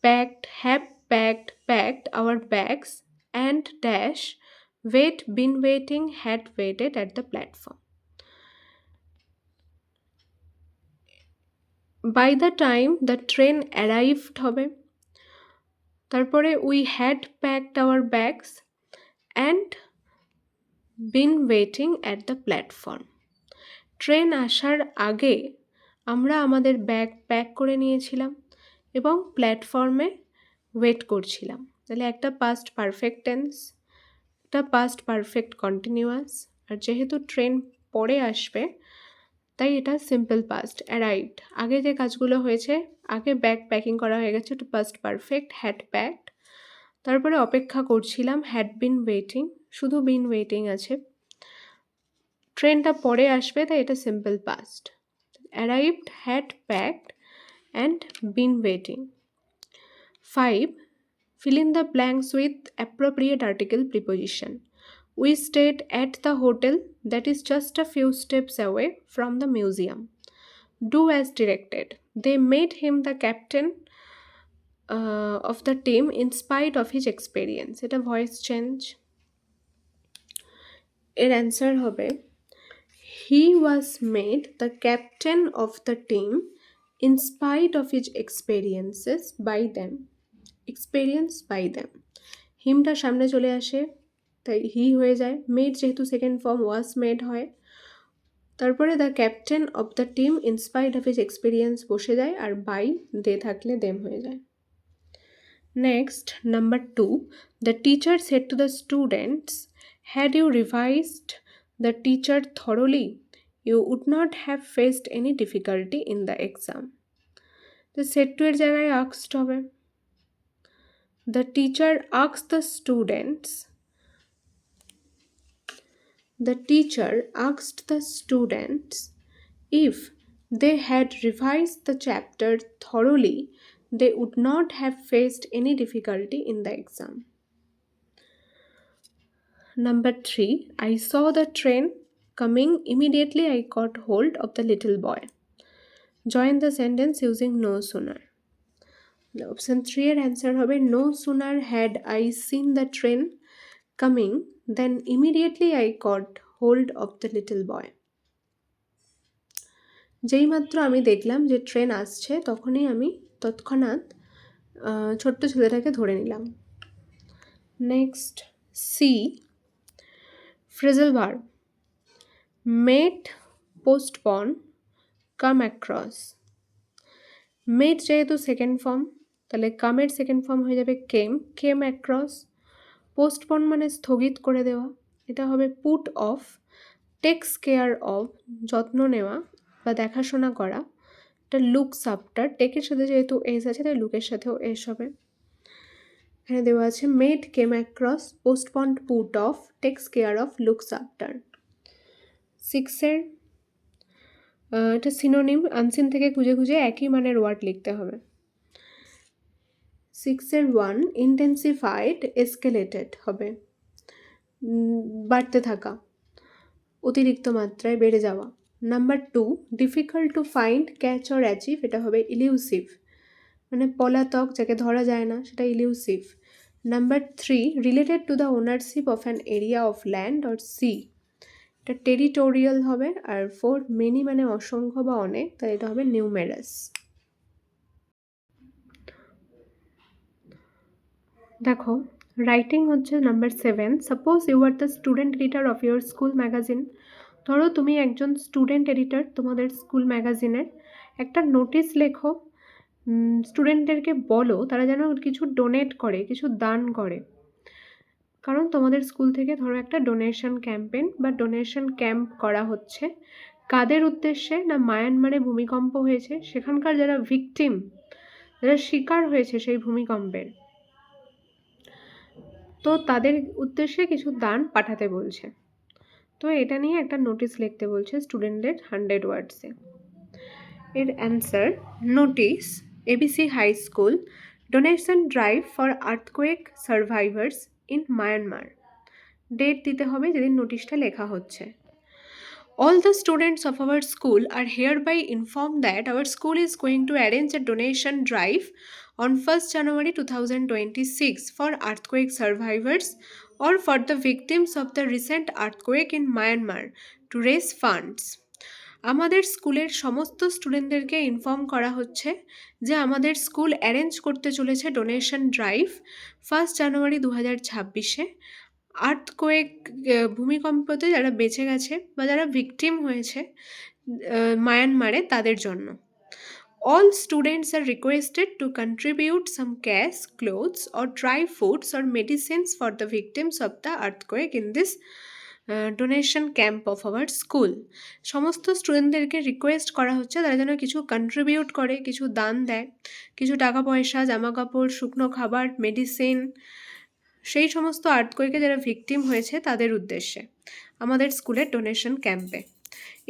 packed our bags and dash been waiting had waited at the platform. By the time the train arrived হবে, তারপরে we had packed our bags and been waiting at the platform. Train আসার আগে আমরা আমাদের bag pack করে নিয়েছিলাম এবং প্ল্যাটফর্মে ওয়েট করছিলাম। তাহলে একটা পাস্ট পারফেক্ট টেন্স, একটা পাস্ট পারফেক্ট কন্টিনিউয়াস, আর যেহেতু ট্রেন পরে আসবে তাই এটা সিম্পল পাস্ট। অ্যারাইভড, আগে যে কাজগুলো হয়েছে, আগে ব্যাগ প্যাকিং করা হয়ে গেছে, এটা পাস্ট পারফেক্ট। হ্যাড প্যাকড, তারপরে অপেক্ষা করছিলাম, হ্যাড বিন ওয়েটিং, শুধু বিন ওয়েটিং আছে, ট্রেনটা পরে আসবে তাই এটা simple past. Arrived, had packed and been waiting. 5. Fill in the blanks with appropriate article preposition. We stayed at the hotel that is just a few steps away from the museum. Do as directed. They made him the captain of the team in spite of his experience. এটা voice change. এর answer হবে, he was made the captain of the team in spite of his experience by them. হিমটা সামনে চলে আসে তাই হি হয়ে যায়, made যেহেতু সেকেন্ড ফর্ম ওয়াজ মেড হয়, তারপরে the captain of the team in spite of his experience বসে যায়, আর বাই দে থাকলে দেম হয়ে যায়। Next number 2, the teacher said to the students, had you revised the teacher thoroughly you would not have faced any difficulty in the exam. তো said to এর জায়গায় আক্সড হবে। The teacher asked the students if they had revised the chapter thoroughly, they would not have faced any difficulty in the exam. Number 3, I saw the train coming. Immediately I caught hold of the little boy. Join the sentence using no sooner. Option 3 এর answer হবে, no sooner had I seen the train coming then immediately I caught hold of the little boy. যেই মাত্র আমি দেখলাম যে train আসছে তখনই আমি তৎক্ষণাৎ ছোট্ট ছেলেটাকে ধরে নিলাম। Next C, phrasal verb, made, postpone, come across. Met যেহেতু সেকেন্ড ফর্ম, তাহলে কামের সেকেন্ড ফর্ম হয়ে যাবে কেম, কেম অ্যাক্রস। পোস্টপন মানে স্থগিত করে দেওয়া, এটা হবে put off. Text care of, যত্ন নেওয়া বা দেখাশোনা করা, এটা লুকস আফটার। টেকের সাথে যেহেতু এস আছে তাই লুকের সাথেও এস হবে। এখানে দেওয়া আছে made came across, postponed put off, text care of, looks after. সিক্সের এটা সিনোনিম, আনসিন থেকে খুঁজে খুঁজে একই মানের ওয়ার্ড লিখতে হবে। 6.1 ইন্টেন্সিফাইড এসকেলেটেড হবে বাড়তে থাকা, অতিরিক্ত মাত্রায় বেড়ে যাওয়া। Number 2 difficult to find, catch or achieve, এটা হবে ইলিউসিভ, মানে পলাতক, যাকে ধরা যায় না, সেটা ইলিউসিভ। নাম্বার 3 related to the ownership of an area of land or sea, এটা টেরিটোরিয়াল হবে। আর 4 মেনি মানে অসংখ্য বা অনেক, তাই এটা হবে নিউমেরাস। দেখো রাইটিং হচ্ছে number 7। Suppose you are the student editor of your school magazine. ধরো তুমি একজন স্টুডেন্ট এডিটর তোমাদের স্কুল ম্যাগাজিনের। একটা নোটিশ লেখো, স্টুডেন্টদেরকে বলো তারা যেন কিছু ডোনেট করে, কিছু দান করে। কারণ তোমাদের স্কুল থেকে ধরো একটা ডোনেশন ক্যাম্পেন বা ডোনেশন ক্যাম্প করা হচ্ছে। কাদের উদ্দেশ্যে? না, মায়ানমারে ভূমিকম্প হয়েছে, সেখানকার যারা ভিকটিম, যারা শিকার হয়েছে সেই ভূমিকম্পের, তো তাদের উদ্দেশ্যে কিছু দান পাঠাতে বলছে। তো এটা নিয়ে একটা নোটিশ লিখতে বলছে স্টুডেন্টদের 100 ওয়ার্ডসে। এর answer: notice, ABC high school, donation drive for earthquake survivors in Myanmar. Date দিতে হবে যেদিন নোটিশটা লেখা হচ্ছে। All the students of our school are hereby informed that our school is going to arrange a donation drive on 1st January 2026 for earthquake survivors or for the victims of the recent earthquake in Myanmar to raise funds. আমাদের স্কুলের সমস্ত স্টুডেন্টদেরকে inform করা হচ্ছে যে আমাদের school arrange করতে চলেছে ডোনেশন ড্রাইভ 1 জানুয়ারি 2026-এ আর্থকোয়েক, ভূমিকম্পতে যারা বেঁচে গেছে বা যারা ভিকটিম হয়েছে মায়ানমারে, তাদের জন্য। All students are requested to contribute some cash, clothes or dry foods or medicines for the victims of the earthquake in this donation camp of our school. সমস্ত স্টুডেন্টদেরকে রিকোয়েস্ট করা হচ্ছে তারা যেন কিছু কন্ট্রিবিউট করে, কিছু দান দেয়, কিছু টাকা পয়সা, জামা কাপড়, শুকনো খাবার, মেডিসিন, সেই সমস্ত আর্থকোয়েকে যারা ভিকটিম হয়েছে তাদের উদ্দেশ্যে আমাদের স্কুলের ডোনেশন ক্যাম্পে।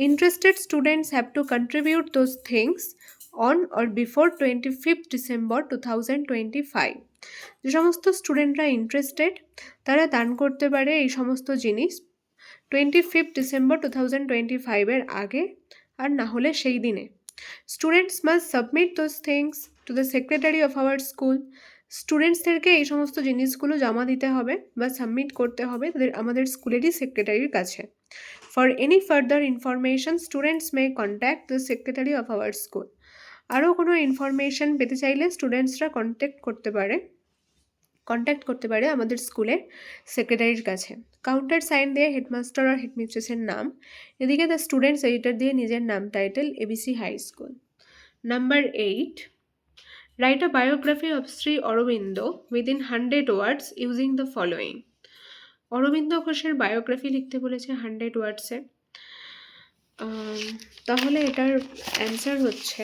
Interested students have to contribute those things on or before 25 December 2025। যে সমস্ত স্টুডেন্টরা ইন্টারেস্টেড তারা দান করতে পারে এই সমস্ত জিনিস 25 ডিসেম্বর 2025-এর আগে, আর না হলে সেই দিনে। Students must submit those things to the secretary of our school. স্টুডেন্টসদেরকে এই সমস্ত জিনিসগুলো জমা দিতে হবে বা সাবমিট করতে হবে আমাদের স্কুলেরই সেক্রেটারির কাছে। For any further information students May contact the secretary of our school. আরও কোনো ইনফরমেশন পেতে চাইলে স্টুডেন্টসরা কন্ট্যাক্ট করতে পারে আমাদের স্কুলের সেক্রেটারির কাছে। কাউন্টার সাইন দিয়ে হেডমাস্টার আর হেডমিস্ট্রেসের নাম, এদিকে দ্য স্টুডেন্টস এডিটর দিয়ে নিজের নাম, title, ABC high school. Number 8 write a biography of Shri Aurobindo within 100 words using the following. Aurobindo ঘোষের বায়োগ্রাফি লিখতে বলেছে 100 ওয়ার্ডসে। তাহলে এটার অ্যান্সার হচ্ছে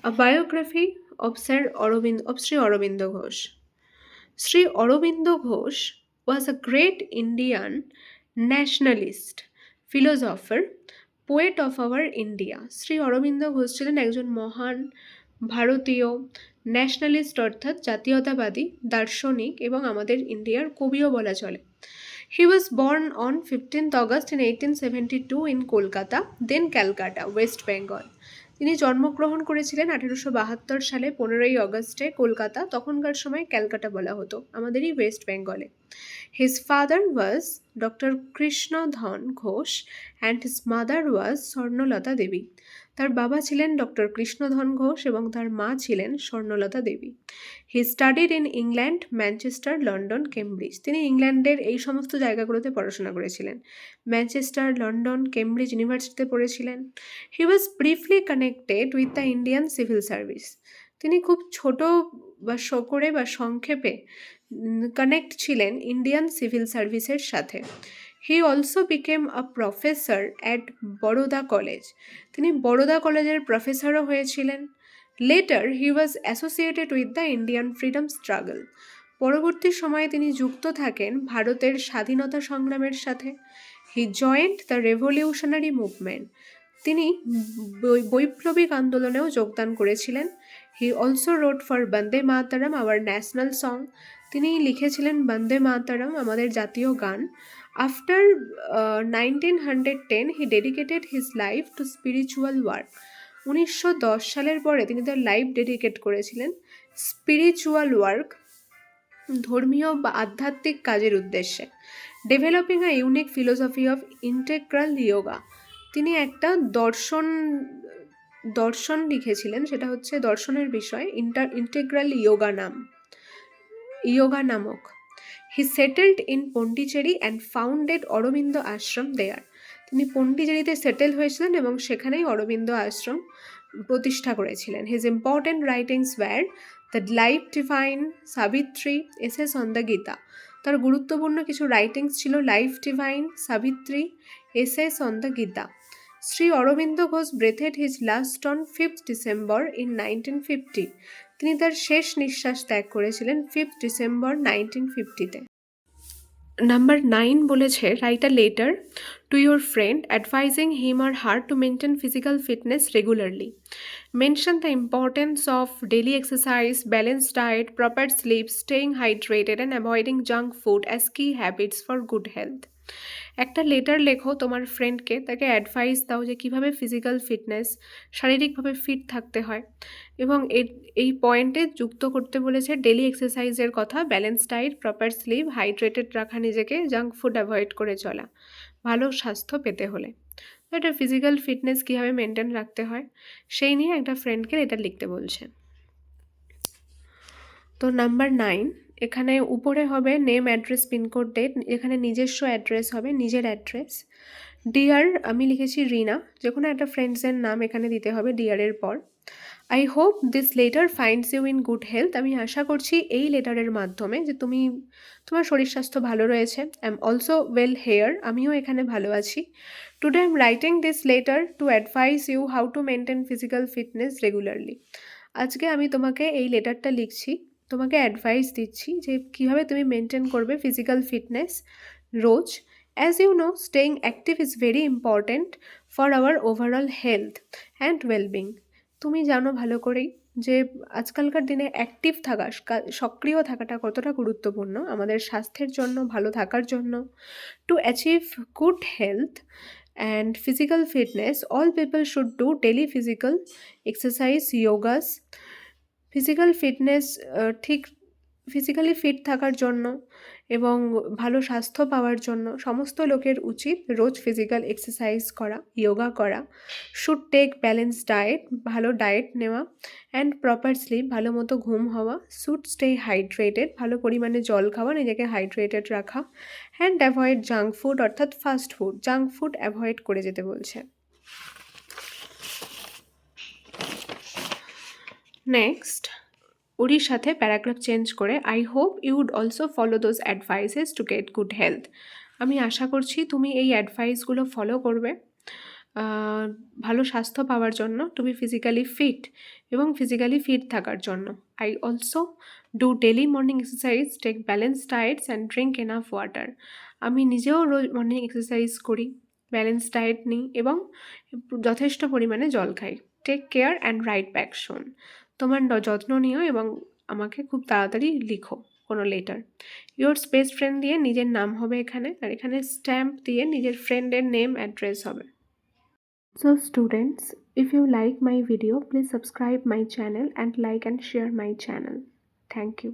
a biography of Shri Aurobindo Ghosh. Sri Aurobindo Ghosh was a great Indian nationalist, philosopher, poet of our India. Shri Aurobindo Ghosh ছিলেন একজন মহান ভারতীয় ন্যাশনালিস্ট অর্থাৎ জাতীয়তাবাদী দার্শনিক এবং আমাদের ইন্ডিয়ার কবিও বলা চলে। He was born on 15th August in 1872 in Kolkata, then Calcutta, West Bengal. তিনি জন্মগ্রহণ করেছিলেন 1872 সালে 15ই অগস্টে কলকাতা, তখনকার সময় ক্যালকাটা বলা হতো, আমাদেরই ওয়েস্ট বেঙ্গলে। His father was doctor Krishnadhan Ghosh and his mother was Swarnalata Devi. তার বাবা ছিলেন ডক্টর কৃষ্ণধন ঘোষ এবং তার মা ছিলেন Swarnalata Devi. He studied in England, Manchester, London, Cambridge. তিনি ইংল্যান্ডের এই সমস্ত জায়গাগুলোতে পড়াশোনা করেছিলেন। ম্যানচেস্টার, লন্ডন, কেমব্রিজ ইউনিভার্সিটিতে পড়েছিলেন। He was briefly connected with the Indian civil service. তিনি খুব ছোট বা করে বা সংক্ষেপে কানেক্ট ছিলেন ইন্ডিয়ান সিভিল সার্ভিসের সাথে। He also became a professor at Baroda college. তিনি বরোদা কলেজের প্রফেসরও হয়েছিলেন। Later he was associated with the Indian freedom struggle. পরবর্তী সময়ে তিনি যুক্ত থাকেন ভারতের স্বাধীনতা সংগ্রামের সাথে। He joined the revolutionary movement. তিনি বৈপ্লবিক আন্দোলনেও যোগদান করেছিলেন। He also wrote for Bande Mataram, our national song. তিনি লিখেছিলেন বন্দে মাতরম, আমাদের জাতীয় গান। After 1910 he dedicated his life to spiritual work. 1910 সালের পরে তিনি তার লাইফ ডেডিকেট করেছিলেন স্পিরিচুয়াল ওয়ার্ক, ধর্মীয় বা আধ্যাত্মিক কাজের উদ্দেশ্যে। Developing a unique philosophy of integral yoga. তিনি একটা দর্শন লিখেছিলেন, সেটা হচ্ছে দর্শনের বিষয় ইন্টেগ্রাল ইয়োগা নামক। He settled in Pondicherry and founded Aurobindo Ashram there. তিনি পন্ডিচেরিতে সেটেল হয়েছিলেন এবং সেখানেই অরবিন্দ আশ্রম প্রতিষ্ঠা করেছিলেন। His important writings were the Life Divine, Savitri, essays on the Gita. তার গুরুত্বপূর্ণ কিছু রাইটিংস ছিল Life Divine, Savitri, essays on the Gita. Shri Aurobindo Ghosh breathed his last on 5th December in 1950। তিনি তার শেষ নিঃশ্বাস ত্যাগ করেছিলেন 5th ডিসেম্বর 1950-তে। নাম্বার 9 বলেছে, write a letter to your friend advising him or her to maintain physical fitness regularly. Mention the importance of daily exercise, balanced diet, proper sleep, staying hydrated and avoiding junk food as key habits for good health. একটা letter লেখো তোমার ফ্রেন্ডকে, তাকে advice দাও যে কীভাবে physical fitness, শারীরিকভাবে fit থাকতে হয়, এবং এই পয়েন্টে যুক্ত করতে বলেছে ডেলি এক্সারসাইজের কথা, balance diet, proper slip, hydrated রাখা নিজেকে, জাঙ্ক ফুড অ্যাভয়েড করে চলা ভালো স্বাস্থ্য পেতে হলে। তো এটা ফিজিক্যাল ফিটনেস কীভাবে মেনটেন রাখতে হয় সেই নিয়ে একটা ফ্রেন্ডকে লেটার লিখতে বলছে। তো নাম্বার 9, এখানে উপরে হবে নেম, অ্যাড্রেস, পিনকোড, ডেট। এখানে নিজস্ব অ্যাড্রেস হবে, নিজের অ্যাড্রেস। ডিয়ার, আমি লিখেছি রিনা, যে কোনো একটা ফ্রেন্ডসের নাম এখানে দিতে হবে ডিয়ারের পর। I hope this letter finds you in good health. আমি আশা করছি এই লেটারের মাধ্যমে যে তোমার শরীর স্বাস্থ্য ভালো রয়েছে। I am also well here, আমিও এখানে ভালো আছি। Today I am writing this letter to advise you how to maintain physical fitness regularly. আজকে আমি তোমাকে এই লেটারটা লিখছি, তোমাকে অ্যাডভাইস দিচ্ছি যে কীভাবে তুমি মেনটেন করবে ফিজিক্যাল ফিটনেস রোজ। As you know, staying active is very important for our overall health and wellbeing. তুমি জানো ভালো করেই যে আজকালকার দিনে অ্যাক্টিভ থাকা, সক্রিয় থাকাটা কতটা গুরুত্বপূর্ণ আমাদের স্বাস্থ্যের জন্য, ভালো থাকার জন্য। To achieve good health and physical fitness, all people should do daily physical exercise, yogas. Physical fitness, ঠিক ফিজিক্যালি ফিট থাকার জন্য এবং ভালো স্বাস্থ্য পাওয়ার জন্য সমস্ত লোকের উচিত রোজ ফিজিক্যাল এক্সারসাইজ করা, ইয়োগা করা। শুড টেক ব্যালেন্স ডায়েট, ভালো ডায়েট নেওয়া। অ্যান্ড প্রপার স্লিপ, ভালো মতো ঘুম হওয়া। শুড স্টে হাইড্রেটেড, ভালো পরিমাণে জল খাওয়া, নিজেকে হাইড্রেটেড রাখা। অ্যান্ড অ্যাভয়েড জাঙ্ক ফুড, অর্থাৎ fast food, junk food avoid করে যেতে বলছে। নেক্সট, ওরির সাথে প্যারাগ্রাফ চেঞ্জ করে I hope you would also follow those advices to get good health. আমি আশা করছি তুমি এই অ্যাডভাইসগুলো ফলো করবে ভালো স্বাস্থ্য পাওয়ার জন্য, তুমি ফিজিক্যালি ফিট এবং ফিজিক্যালি ফিট থাকার জন্য। I also do daily morning exercise, take balance diets and drink enough water. আমি নিজেও রোজ মর্নিং এক্সারসাইজ করি, ব্যালেন্স ডায়েট নিই এবং যথেষ্ট পরিমাণে জল খাই। Take care and write back soon. তোমার যত্ন নিও এবং আমাকে খুব তাড়াতাড়ি লিখো কোনো লেটার। ইয়োর বেস্ট ফ্রেন্ড দিয়ে নিজের নাম হবে এখানে, আর এখানে স্ট্যাম্প দিয়ে নিজের ফ্রেন্ডের নেম, অ্যাড্রেস হবে। So students, if you like my video, please subscribe my channel and like and share my channel. Thank you.